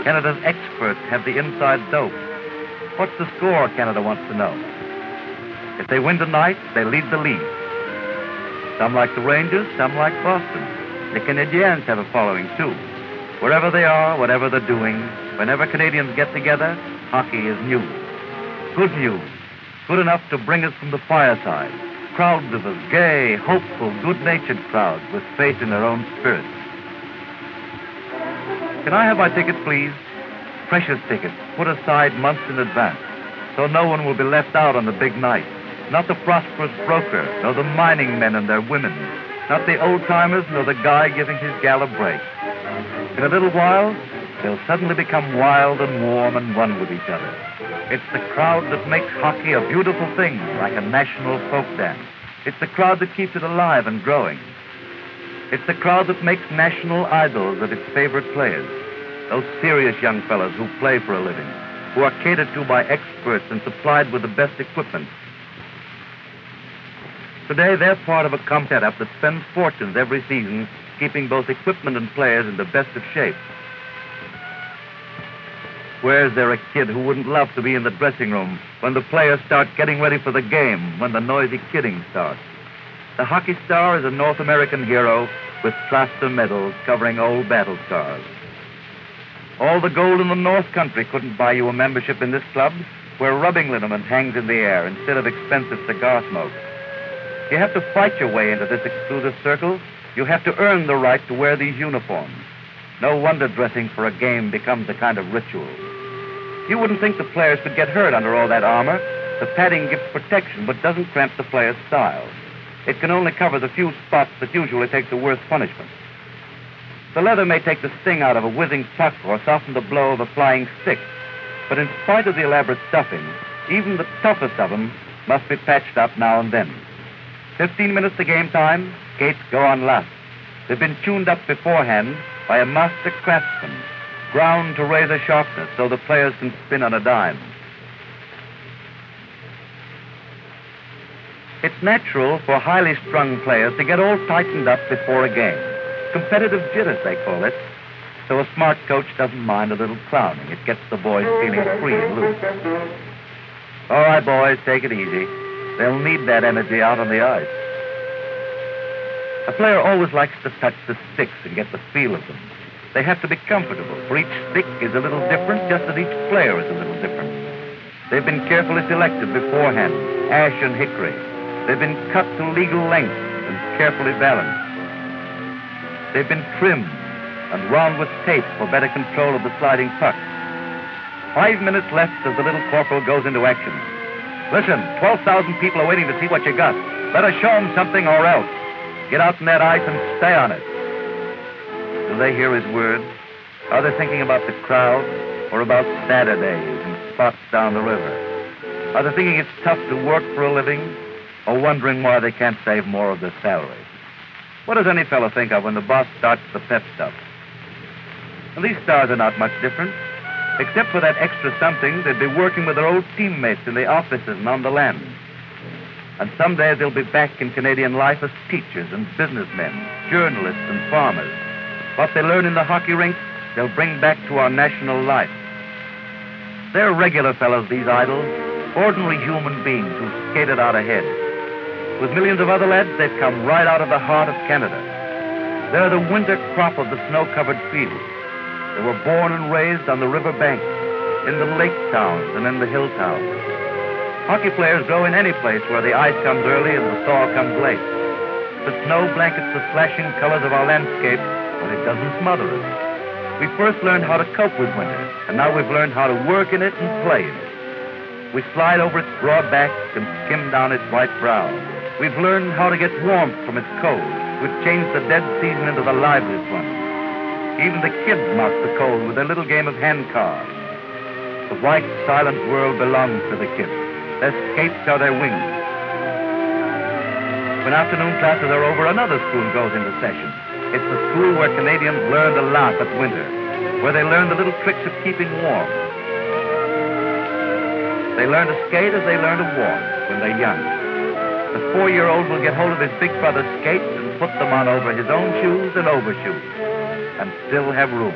Canada's experts have the inside dope. What's the score, Canada wants to know. If they win tonight, they lead the league. Some like the Rangers, some like Boston. The Canadiens have a following, too. Wherever they are, whatever they're doing, whenever Canadians get together, hockey is news. Good news. Good enough to bring us from the fireside. Crowds of us, gay, hopeful, good-natured crowds with faith in their own spirit. Can I have my tickets, please? Precious tickets, put aside months in advance, so no one will be left out on the big night. Not the prosperous broker, nor the mining men and their women. Not the old-timers, nor the guy giving his gal a break. In a little while, they'll suddenly become wild and warm and run with each other. It's the crowd that makes hockey a beautiful thing, like a national folk dance. It's the crowd that keeps it alive and growing. It's the crowd that makes national idols of its favorite players. Those serious young fellows who play for a living, who are catered to by experts and supplied with the best equipment. Today, they're part of a comp setup that spends fortunes every season keeping both equipment and players in the best of shape. Where's there a kid who wouldn't love to be in the dressing room when the players start getting ready for the game, when the noisy kidding starts? The hockey star is a North American hero with plaster medals covering old battle scars. All the gold in the North Country couldn't buy you a membership in this club, where rubbing liniment hangs in the air instead of expensive cigar smoke. You have to fight your way into this exclusive circle. You have to earn the right to wear these uniforms. No wonder dressing for a game becomes a kind of ritual. You wouldn't think the players could get hurt under all that armor. The padding gives protection, but doesn't cramp the player's style. It can only cover the few spots that usually take the worst punishment. The leather may take the sting out of a whizzing puck or soften the blow of a flying stick, but in spite of the elaborate stuffing, even the toughest of them must be patched up now and then. 15 minutes to game time, skates go on last. They've been tuned up beforehand by a master craftsman, ground to razor sharpness so the players can spin on a dime. It's natural for highly strung players to get all tightened up before a game. Competitive jitters, they call it. So a smart coach doesn't mind a little clowning. It gets the boys feeling free and loose. All right, boys, take it easy. They'll need that energy out on the ice. A player always likes to touch the sticks and get the feel of them. They have to be comfortable, for each stick is a little different, just as each player is a little different. They've been carefully selected beforehand, ash and hickory. They've been cut to legal length and carefully balanced. They've been trimmed and wound with tape for better control of the sliding puck. 5 minutes left as the little corporal goes into action. Listen, 12,000 people are waiting to see what you got. Better show them something or else. Get out in that ice and stay on it. Do they hear his words? Are they thinking about the crowd or about Saturdays and spots down the river? Are they thinking it's tough to work for a living or wondering why they can't save more of their salary? What does any fellow think of when the boss starts the pep stuff? And these stars are not much different. Except for that extra something, they'd be working with their old teammates in the offices and on the land. And someday they'll be back in Canadian life as teachers and businessmen, journalists and farmers. What they learn in the hockey rink, they'll bring back to our national life. They're regular fellows, these idols, ordinary human beings who skated out ahead. With millions of other lads, they've come right out of the heart of Canada. They're the winter crop of the snow-covered fields. They were born and raised on the river banks, in the lake towns and in the hill towns. Hockey players grow in any place where the ice comes early and the thaw comes late. The snow blankets the flashing colors of our landscape, but it doesn't smother us. We first learned how to cope with winter, and now we've learned how to work in it and play in it. We slide over its broad back and skim down its white brow. We've learned how to get warmth from its cold. We've changed the dead season into the liveliest one. Even the kids mock the cold with their little game of hand cards. The white, silent world belongs to the kids. Their skates are their wings. When afternoon classes are over, another school goes into session. It's the school where Canadians learn to laugh at winter, where they learn the little tricks of keeping warm. They learn to skate as they learn to walk when they're young. The 4-year-old will get hold of his big brother's skates and put them on over his own shoes and overshoes, and still have room.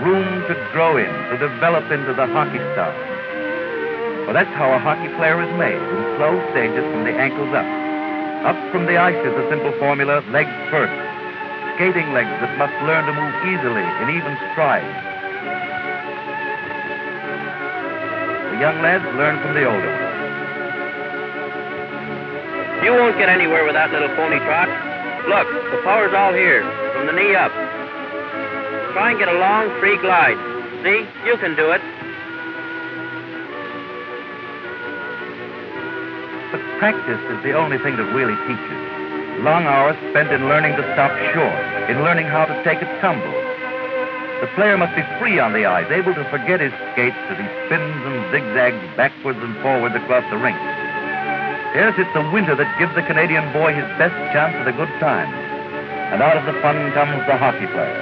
room to grow in, to develop into the hockey star. Well, that's how a hockey player is made, in slow stages from the ankles up. Up from the ice is the simple formula, legs first. Skating legs that must learn to move easily in even strides. The young lads learn from the older ones. You won't get anywhere with that little pony trot. Look, the power's all here, from the knee up. Try and get a long, free glide. See? You can do it. But practice is the only thing that really teaches. Long hours spent in learning to stop short, in learning how to take a tumble. The player must be free on the ice, able to forget his skates as he spins and zigzags backwards and forwards across the rink. Yes, it's the winter that gives the Canadian boy his best chance at a good time. And out of the fun comes the hockey player.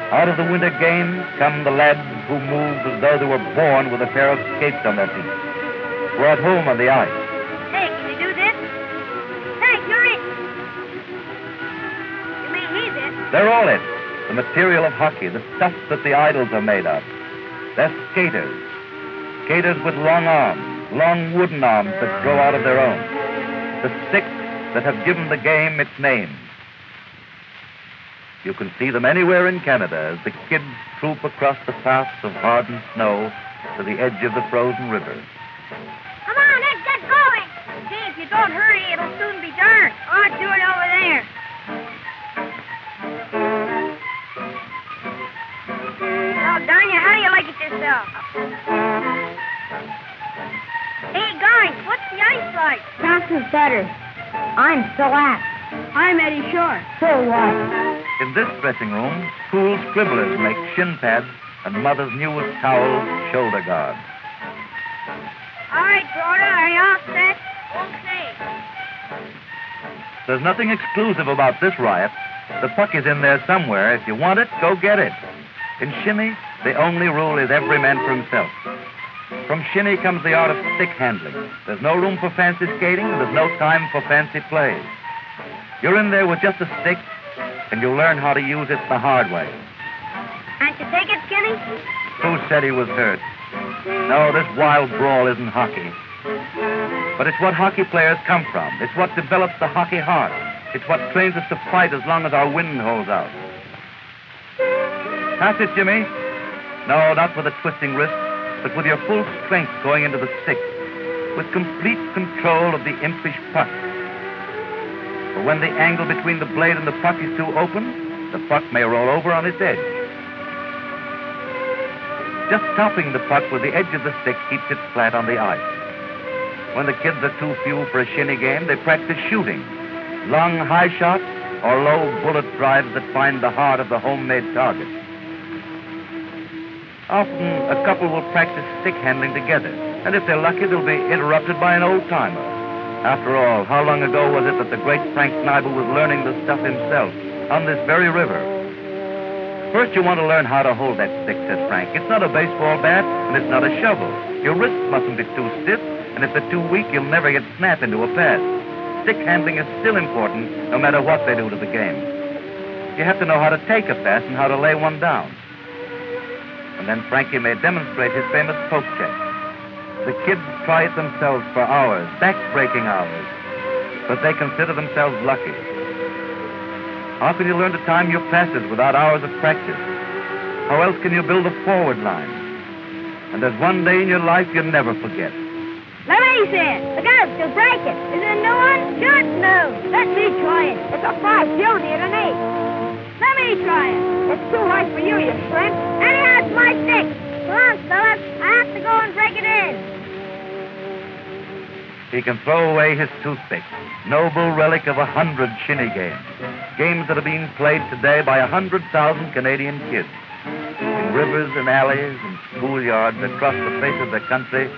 Out of the winter games come the lads who move as though they were born with a pair of skates on their feet. Who are at home on the ice. Hey, can you do this? Hey, you're it. You mean he's it? They're all it. The material of hockey, the stuff that the idols are made of. They're skaters. Skaters with long arms. Long wooden arms that grow out of their own. The sticks that have given the game its name. You can see them anywhere in Canada as the kids troop across the paths of hardened snow to the edge of the frozen river. Come on, let's get going. See, if you don't hurry, it'll soon be dark. Oh, do it over there. Oh, darn you, how do you like it yourself? Hey, guys, what's the ice like? Johnson's better. I'm Salat. I'm Eddie Shore. So what? In this dressing room, school scribblers make shin pads and mother's newest towels, shoulder guards. All right, Rhoda, are you all set? Okay. There's nothing exclusive about this riot. The puck is in there somewhere. If you want it, go get it. In shinny, the only rule is every man for himself. From shinny comes the art of stick handling. There's no room for fancy skating, and there's no time for fancy plays. You're in there with just a stick, and you'll learn how to use it the hard way. Can't you take it, Skinny? Who said he was hurt? No, this wild brawl isn't hockey. But it's what hockey players come from. It's what develops the hockey heart. It's what trains us to fight as long as our wind holds out. Pass it, Jimmy. No, not with a twisting wrist, but with your full strength going into the stick, with complete control of the impish puck. For when the angle between the blade and the puck is too open, the puck may roll over on its edge. Just topping the puck with the edge of the stick keeps it flat on the ice. When the kids are too few for a shinny game, they practice shooting, long high shots or low bullet drives that find the heart of the homemade target. Often, a couple will practice stick handling together, and if they're lucky, they'll be interrupted by an old-timer. After all, how long ago was it that the great Frank Kneibel was learning the stuff himself on this very river? First, you want to learn how to hold that stick, says Frank. It's not a baseball bat, and it's not a shovel. Your wrists mustn't be too stiff, and if they're too weak, you'll never get snap into a pass. Stick handling is still important, no matter what they do to the game. You have to know how to take a pass and how to lay one down. And then Frankie may demonstrate his famous poke check. The kids try it themselves for hours, back-breaking hours, but they consider themselves lucky. How can you learn to time your passes without hours of practice? How else can you build a forward line? And there's one day in your life you'll never forget. Let me see it. Look out, you'll break it. Is it a new one? Sure it's new. Let me try it. It's a 5. You need an 8. Let me try it. It's too high for you, you shrimp. Anyhow, it's my stick. Come on, fellas. I have to go and break it in. He can throw away his toothpick, noble relic of 100 shinny games. Games that are being played today by 100,000 Canadian kids. In rivers and alleys and schoolyards across the face of the country,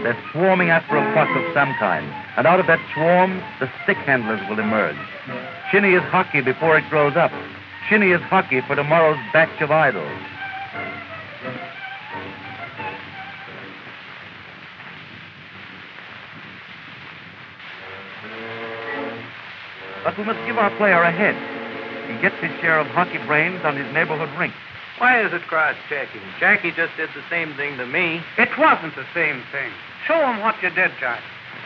they're swarming after a puck of some kind. And out of that swarm, the stick handlers will emerge. Shinny is hockey before it grows up. Shinny is hockey for tomorrow's batch of idols. But we must give our player a head. He gets his share of hockey brains on his neighborhood rink. Why is it cross-checking? Jackie just did the same thing to me. It wasn't the same thing. Show him what you did, Jack.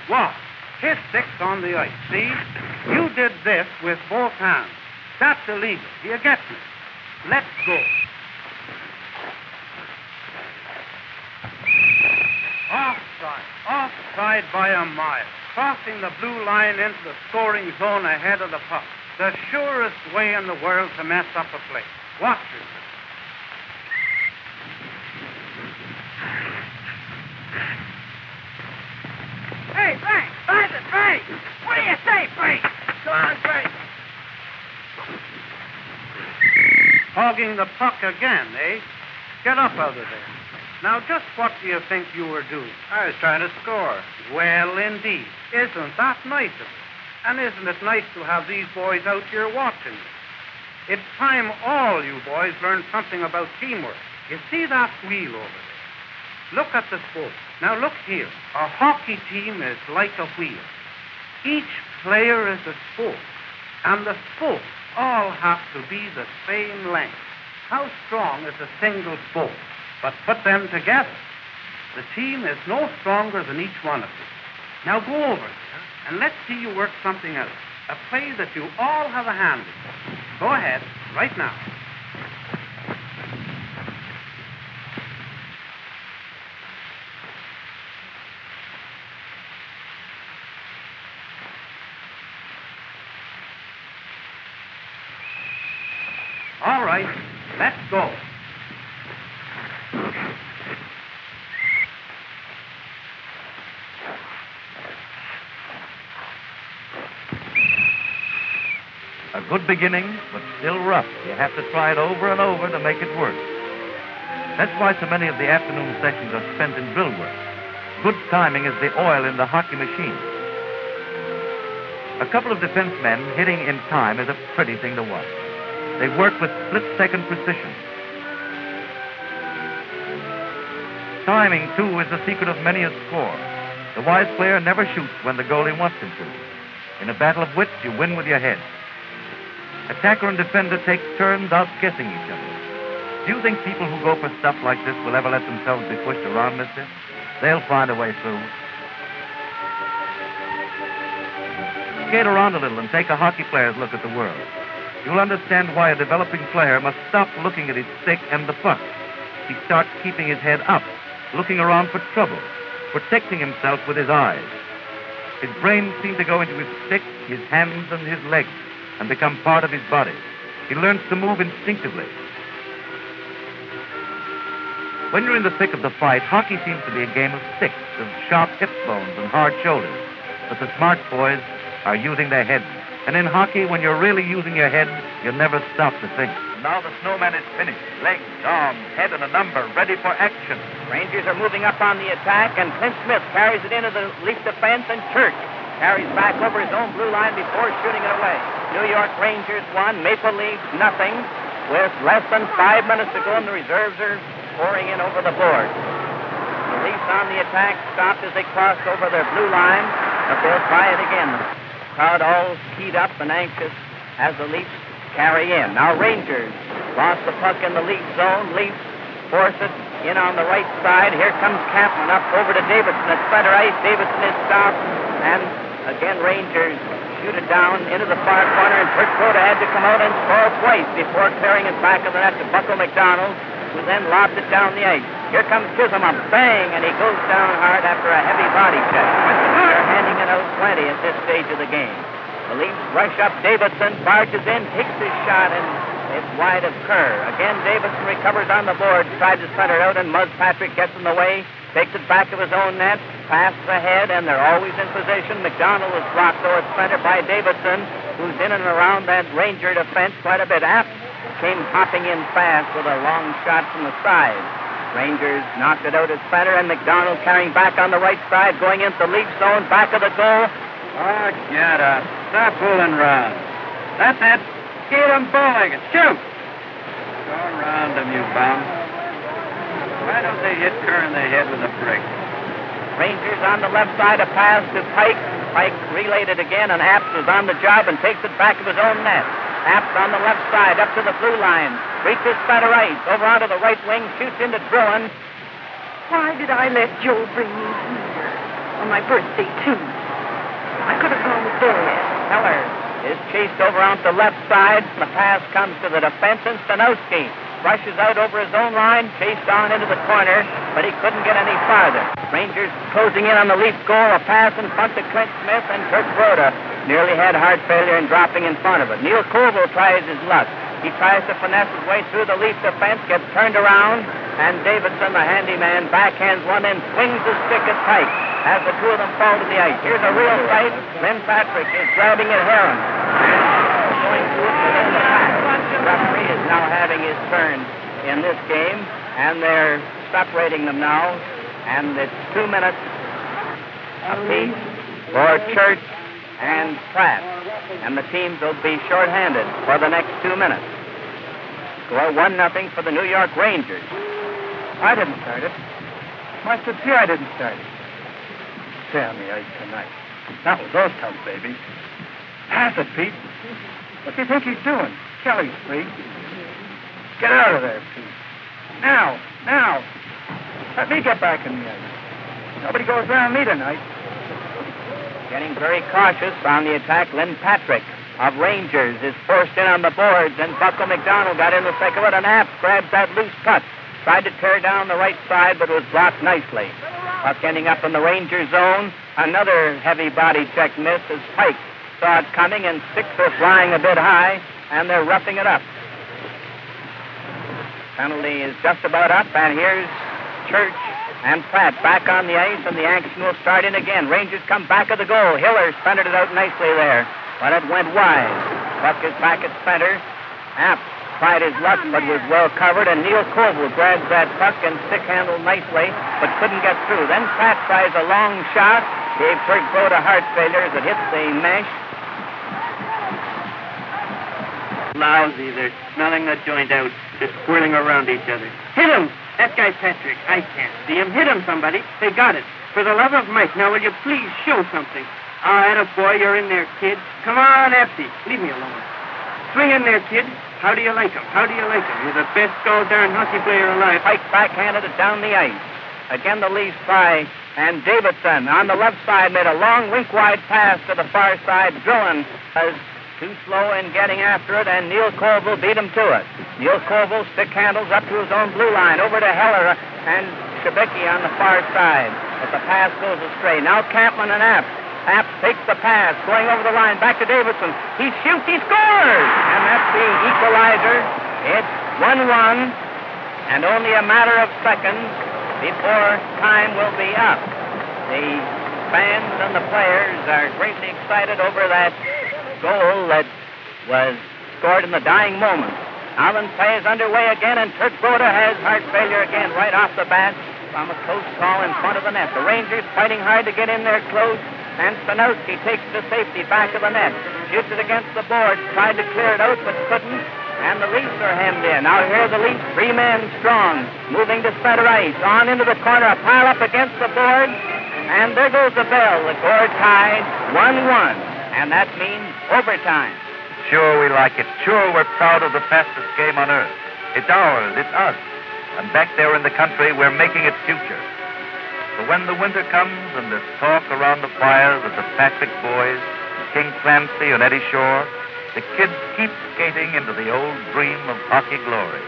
Watch. His stick's on the ice, see? You did this with both hands. That's illegal. Do you get me? Let's go. Offside. Offside by a mile. Crossing the blue line into the scoring zone ahead of the puck. The surest way in the world to mess up a play. Watch it. Hey, Frank! Find it, Frank! What do you say, Frank? Go on, Frank. Hogging the puck again, eh? Get up out of there. Now, just what do you think you were doing? I was trying to score. Well, indeed. Isn't that nice of you? And isn't it nice to have these boys out here watching you? It's time all you boys learned something about teamwork. You see that wheel over there? Look at the spoke. Now, look here. A hockey team is like a wheel. Each player is a spoke, and the spokes all have to be the same length. How strong is a single spoke? But put them together. The team is no stronger than each one of them. Now go over there and let's see you work something out. A play that you all have a hand in. Go ahead, right now. All right, let's go. A good beginning, but still rough. You have to try it over and over to make it work. That's why so many of the afternoon sessions are spent in drill work. Good timing is the oil in the hockey machine. A couple of defensemen hitting in time is a pretty thing to watch. They work with split-second precision. Timing, too, is the secret of many a score. The wise player never shoots when the goalie wants him to. In a battle of wits, you win with your head. Attacker and defender take turns outguessing each other. Do you think people who go for stuff like this will ever let themselves be pushed around, mister? They'll find a way through. Skate around a little and take a hockey player's look at the world. You'll understand why a developing player must stop looking at his stick and the puck. He starts keeping his head up, looking around for trouble, protecting himself with his eyes. His brain seems to go into his stick, his hands, and his legs, and become part of his body. He learns to move instinctively. When you're in the thick of the fight, hockey seems to be a game of sticks, of sharp hip bones and hard shoulders. But the smart boys are using their heads. And in hockey, when you're really using your head, you never stop to think. Now the snowman is finished. Legs, arms, head, and a number, ready for action. Rangers are moving up on the attack, and Clint Smith carries it into the Leaf defense, and Church carries back over his own blue line before shooting it away. New York Rangers 1, Maple Leafs nothing. With less than 5 minutes to go, and the reserves are pouring in over the board. The Leafs on the attack stopped as they crossed over their blue line, but they'll try it again. Crowd all keyed up and anxious as the Leafs carry in. Now Rangers lost the puck in the Leaf zone. Leafs force it in on the right side. Here comes Captain up over to Davidson at center ice. Davidson is stopped, and again Rangers shoot it down into the far corner, and Turcotte had to come out and score twice before clearing it back of the net to Buckle McDonald, who then lobbed it down the ice. Here comes Chisholm up, bang, and he goes down hard after a heavy body check. They're handing it out plenty at this stage of the game. The Leafs rush up. Davidson barges in, takes his shot, and it's wide of Kerr. Again, Davidson recovers on the board, tries to center it out, and Muzz Patrick gets in the way, takes it back of his own net, passes ahead, and they're always in position. McDonald is blocked, though, at center by Davidson, who's in and around that Ranger defense quite a bit. Apt came hopping in fast with a long shot from the side. Rangers knocked it out at center, and McDonald carrying back on the right side, going into the Leaf zone, back of the goal. Oh, get up. Stop fooling around. That's it. Get him bowlegged. Shoot. Go around him, you bum. Why don't they hit Kerr in the head with a brick? Rangers on the left side, a pass to Pike. Pike relayed it again, and Apt is on the job and takes it back of his own net. Taps on the left side, up to the blue line. Reaches center ice, over onto the right wing, shoots into Druin. Why did I let Joe bring me here? On my birthday, too. I could have gone with Dad. Heller is chased over on the left side. The pass comes to the defense, and Stanowski rushes out over his own line, chased on into the corner, but he couldn't get any farther. Rangers closing in on the Leaf goal. A pass in front to Clint Smith, and Kurt Broda nearly had heart failure and dropping in front of it. Neil Koval tries his luck. He tries to finesse his way through the Leaf defense, gets turned around, and Davidson, the handyman, backhands one and swings the stick at Pike as the two of them fall to the ice. Here's a real fight. Lynn Patrick is grabbing at Heron and going to it within the pack. The referee is now having his turn in this game, and they're separating them now, and it's 2 minutes apiece for Church and Pratt, and the teams will be shorthanded for the next 2 minutes. Score 1-0 for the New York Rangers. I didn't start it. I said, see, I didn't start it. Stay on the ice tonight. Not with those tubs, baby. Pass it, Pete. What do you think he's doing? Kelly's free. Get out of there, Pete. Now. Let me get back in the ice. Nobody goes around me tonight. Getting very cautious on the attack, Lynn Patrick of Rangers is forced in on the boards, and Bucko McDonald got in the thick of it, and Apps grabs that loose puck. Tried to tear down the right side, but was blocked nicely. Puck ending up in the Ranger zone. Another heavy body check miss as Pike saw it coming and sticks it flying a bit high, and they're roughing it up. Penalty is just about up, and here's Church and Pratt back on the ice, and the action will start in again. Rangers come back of the goal. Hiller centered it out nicely there, but it went wide. Puck is back at center. Apps tried his luck, but was well covered, and Neil Koval grabs that puck and stick-handled nicely, but couldn't get through. Then Pratt tries a long shot, gave Kurt Broda heart failure as it hits the mesh. Lousy. They're smelling the joint out, just swirling around each other. Hit him! That guy Patrick. I can't see him. Hit him, somebody. They got it. For the love of Mike, now will you please show something? Attaboy, you're in there, kid. Come on, Epsy. Leave me alone. Swing in there, kid. How do you like him? You're the best all-darn hockey player alive. Pike backhanded it down the ice. Again, the Leafs try, and Davidson on the left side made a long rink-wide pass to the far side. Druin was too slow in getting after it, and Neil Koval beat him to it. Neil Koval stick handles up to his own blue line, over to Heller and Shabicki on the far side. But the pass goes astray. Now Campman and Apps. Apps takes the pass, going over the line, back to Davidson. He shoots, he scores! And that's the equalizer. It's 1-1, and only a matter of seconds before time will be up. The fans and the players are greatly excited over that goal that was scored in the dying moments. Allen play is underway again, and Kurt Broda has heart failure again right off the bat from a close call in front of the net. The Rangers fighting hard to get in there close, and Stanowski takes the safety back of the net. Shoots it against the boards, tried to clear it out, but couldn't, and the Leafs are hemmed in. Now here are the Leafs, 3 men strong, moving to center ice, on into the corner, a pile up against the boards, and there goes the bell. The score tied 1-1, and that means overtime. Sure we like it. Sure we're proud of the fastest game on earth. It's ours. It's us. And back there in the country, we're making it future. So when the winter comes and there's talk around the fires of the Patrick boys, King Clancy and Eddie Shore, the kids keep skating into the old dream of hockey glory.